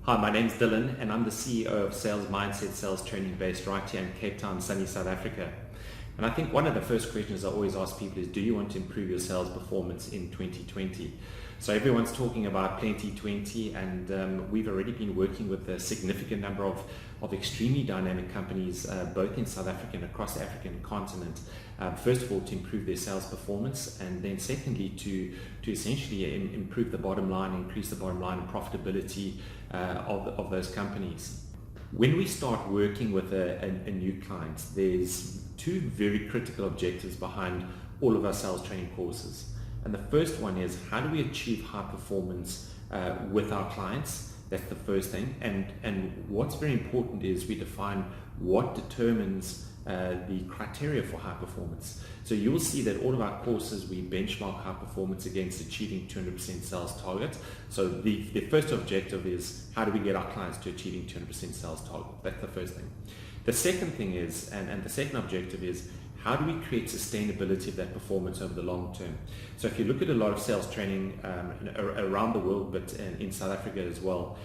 Hi, my name's Dylan and I'm the CEO of Salesmindset sales training based right here in Cape Town, sunny South Africa. And I think one of the first questions I always ask people is, do you want to improve your sales performance in 2020? So everyone's talking about plenty 20, and we've already been working with a significant number of extremely dynamic companies, both in South Africa and across the African continent. First of all, to improve their sales performance, and then secondly, to essentially improve the bottom line, increase the bottom line and profitability of those companies. When we start working with a new client, there's two very critical objectives behind all of our sales training courses. And the first one is, how do we achieve high performance with our clients? That's the first thing. And what's very important is we define what determines the criteria for high performance. So you'll see that all of our courses, we benchmark high performance against achieving 200% sales target. So the first objective is, how do we get our clients to achieving 200% sales target? That's the first thing. The second thing is, and the second objective is, how do we create sustainability of that performance over the long term? So if you look at a lot of sales training around the world, but in South Africa as well,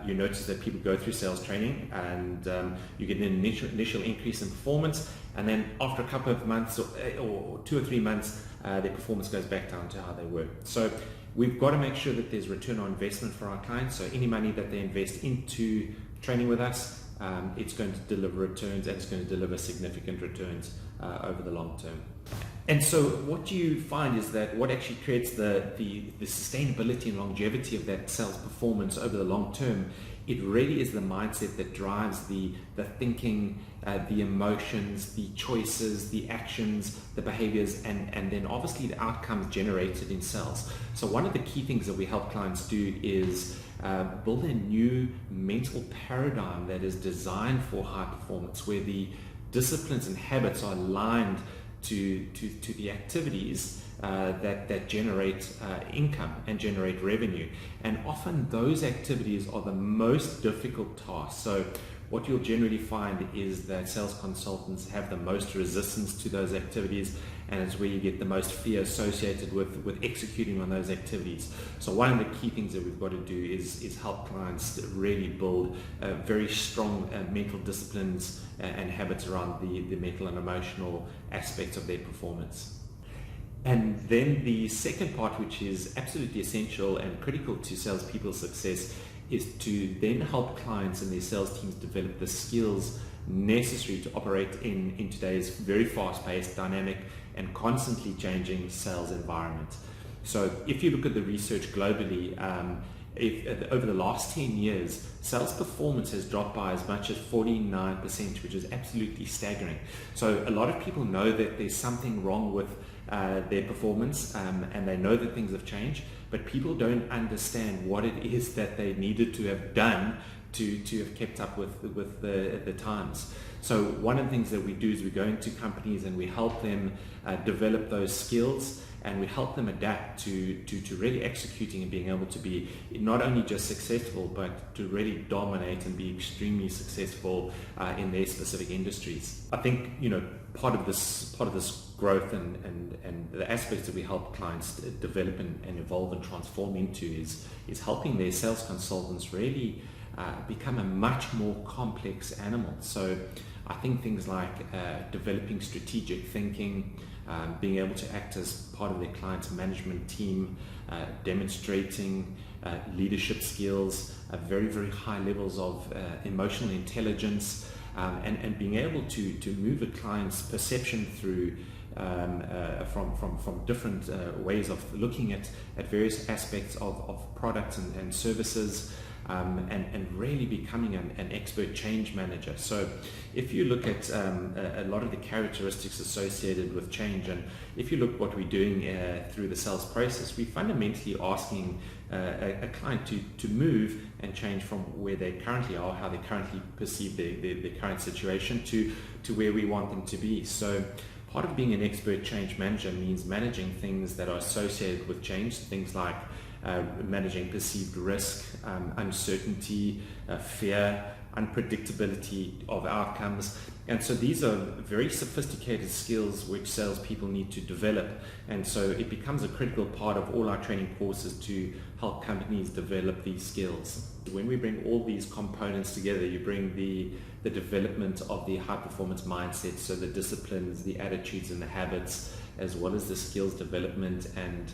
you notice that people go through sales training and you get an initial increase in performance, and then after a couple of months or 2 or 3 months, their performance goes back down to how they were. So we've got to make sure that there's return on investment for our clients. So any money that they invest into training with us, it's going to deliver returns, and it's going to deliver significant returns over the long term. And so what you find is that what actually creates the sustainability and longevity of that sales performance over the long term, it really is the mindset that drives the thinking, the emotions, the choices, the actions, the behaviors, and then obviously the outcomes generated in sales. So one of the key things that we help clients do is build a new mental paradigm that is designed for high performance, where the disciplines and habits are aligned to the activities that generate income and generate revenue. And often those activities are the most difficult tasks. So what you'll generally find is that sales consultants have the most resistance to those activities, and it's where you get the most fear associated with executing on those activities. So one of the key things that we've got to do is help clients really build very strong mental disciplines and habits around the mental and emotional aspects of their performance. And then the second part, which is absolutely essential and critical to salespeople's success, is to then help clients and their sales teams develop the skills necessary to operate in today's very fast-paced, dynamic, and constantly changing sales environment. So if you look at the research globally, over the last 10 years, sales performance has dropped by as much as 49%, which is absolutely staggering. So a lot of people know that there's something wrong with their performance, and they know that things have changed, but people don't understand what it is that they needed to have done to have kept up with the times. So one of the things that we do is we go into companies and we help them develop those skills, and we help them adapt to really executing and being able to be not only just successful, but to really dominate and be extremely successful in their specific industries. I think part of this growth and the aspects that we help clients develop and evolve and transform into is helping their sales consultants really become a much more complex animal. So I think things like developing strategic thinking, being able to act as part of their client's management team, demonstrating leadership skills, very, very high levels of emotional intelligence, and being able to move a client's perception through from different ways of looking at various aspects of products and services, and really becoming an expert change manager. So if you look at a lot of the characteristics associated with change, and if you look what we're doing through the sales process, we're fundamentally asking a client to move and change from where they currently are, how they currently perceive their current situation, to where we want them to be. So part of being an expert change manager means managing things that are associated with change, things like managing perceived risk, uncertainty, fear, unpredictability of outcomes. And so these are very sophisticated skills which salespeople need to develop. And so it becomes a critical part of all our training courses to help companies develop these skills. When we bring all these components together, you bring the development of the high performance mindset, so the disciplines, the attitudes and the habits, as well as the skills development, and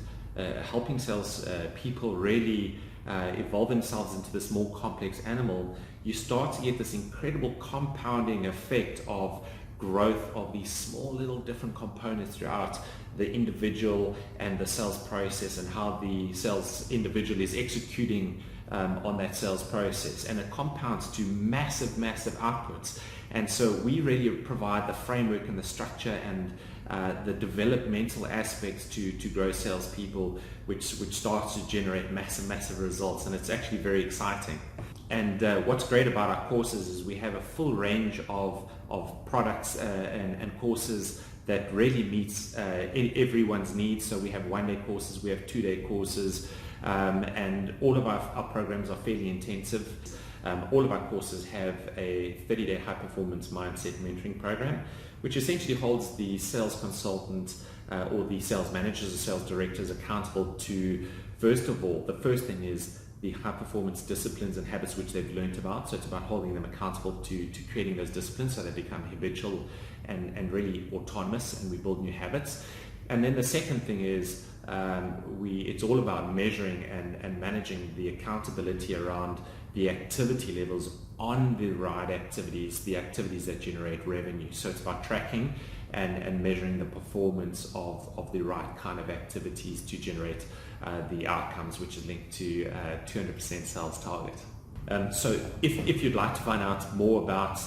helping sales people really evolve themselves into this more complex animal, you start to get this incredible compounding effect of growth of these small little different components throughout the individual and the sales process, and how the sales individual is executing on that sales process, and it compounds to massive outputs. And so we really provide the framework and the structure and the developmental aspects to grow salespeople, which starts to generate massive results, and it's actually very exciting. And what's great about our courses is we have a full range of products and courses that really meets everyone's needs. So we have one-day courses, we have two-day courses, and all of our programs are fairly intensive. All of our courses have a 30-day high-performance mindset mentoring program, which essentially holds the sales consultant or the sales managers or sales directors accountable to, first of all, the first thing is the high-performance disciplines and habits which they've learned about. So it's about holding them accountable to creating those disciplines so they become habitual and really autonomous, and we build new habits. And then the second thing is it's all about measuring and managing the accountability around the activity levels on the right activities, the activities that generate revenue. So it's about tracking and measuring the performance of the right kind of activities to generate the outcomes, which is linked to 200% sales target. So if you'd like to find out more about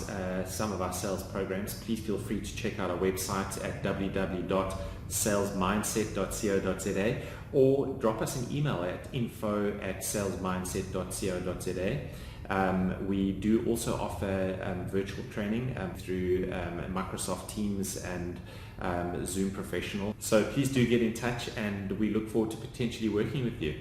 some of our sales programs, please feel free to check out our website at www.salesmindset.co.za, or drop us an email at info@salesmindset.co.za. We do also offer virtual training through Microsoft Teams and Zoom Professional. So please do get in touch, and we look forward to potentially working with you.